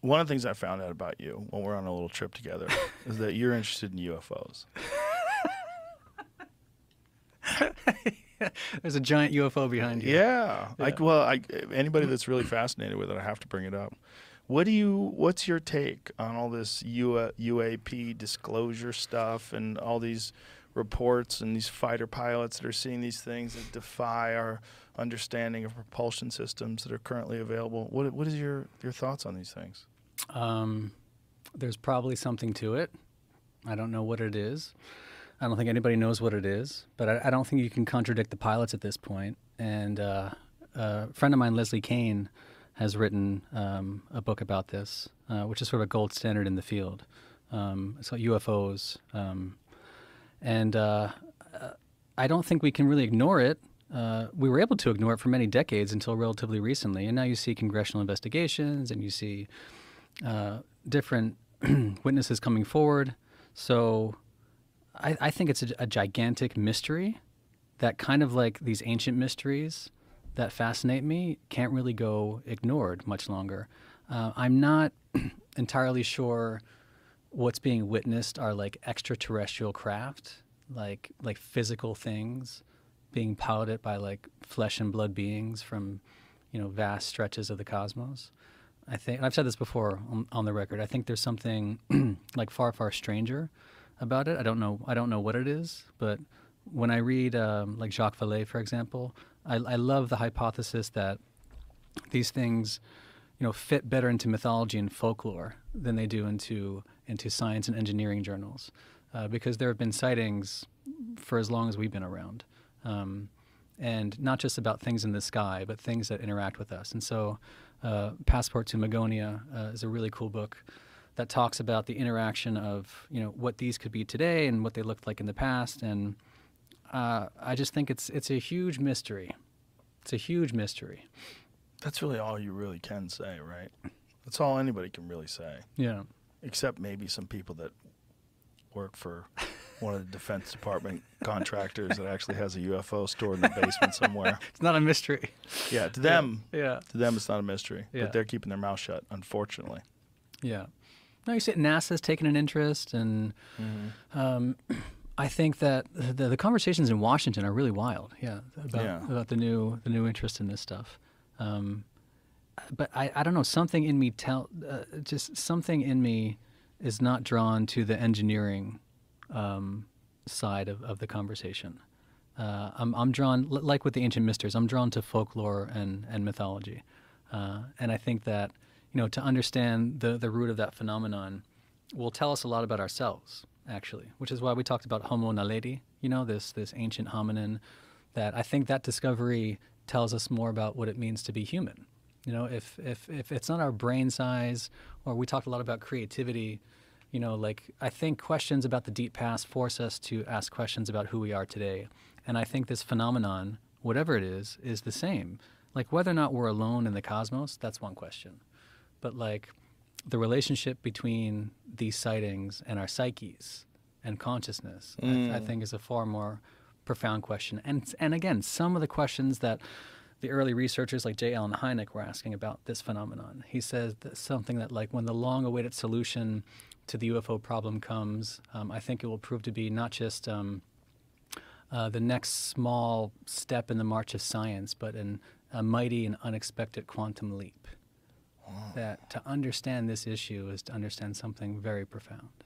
One of the things I found out about you when we're on a little trip together is that you're interested in UFOs. There's a giant UFO behind you. Yeah. Yeah. Anybody that's really fascinated with it, I have to bring it up. What's your take on all this UAP disclosure stuff and all these reports and these fighter pilots that are seeing these things that defy our understanding of propulsion systems that are currently available? What is your thoughts on these things? There's probably something to it. I don't know what it is. I don't think anybody knows what it is, but I don't think you can contradict the pilots at this point. And a friend of mine, Leslie Kane, has written a book about this, which is sort of a gold standard in the field. It's called UFOs. And I don't think we can really ignore it. We were able to ignore it for many decades until relatively recently. And now you see congressional investigations and you see different witnesses coming forward. So I think it's a gigantic mystery that, kind of like these ancient mysteries that fascinate me, can't really go ignored much longer. I'm not entirely sure what's being witnessed are like extraterrestrial craft, like physical things being piloted by like flesh and blood beings from, vast stretches of the cosmos. I think, and I've said this before on the record, I think there's something like far, far stranger about it. I don't know what it is, but when I read like Jacques Vallée, for example, I love the hypothesis that these things, fit better into mythology and folklore than they do into science and engineering journals, because there have been sightings for as long as we've been around, and not just about things in the sky, but things that interact with us. And so, Passport to Magonia is a really cool book that talks about the interaction of what these could be today and what they looked like in the past. And I just think it's a huge mystery. It's a huge mystery. That's really all you really can say, right? That's all anybody can really say. Yeah. Except maybe some people that work for one of the Defense Department contractors that actually has a UFO stored in the basement somewhere. It's not a mystery. Yeah, to them, Yeah. to them it's not a mystery. Yeah. But they're keeping their mouth shut, unfortunately. Yeah. No, you see NASA's taken an interest, and I think that the conversations in Washington are really wild. Yeah, about the new interest in this stuff. But I don't know, something in me just something in me is not drawn to the engineering side of the conversation. I'm drawn, like with the ancient mysteries, I'm drawn to folklore and mythology, and I think that to understand the root of that phenomenon will tell us a lot about ourselves, actually, which is why we talked about Homo naledi, this ancient hominin, that I think that discovery tells us more about what it means to be human. If it's not our brain size, or we talked a lot about creativity, I think questions about the deep past force us to ask questions about who we are today. And I think this phenomenon, whatever it is the same. Like, whether or not we're alone in the cosmos, that's one question. But like the relationship between these sightings and our psyches and consciousness, I think is a far more profound question. And again, some of the questions that the early researchers like J. Allen Hynek were asking about this phenomenon. He says that something that, like, when the long-awaited solution to the UFO problem comes, I think it will prove to be not just the next small step in the march of science, but a mighty and unexpected quantum leap. That to understand this issue is to understand something very profound.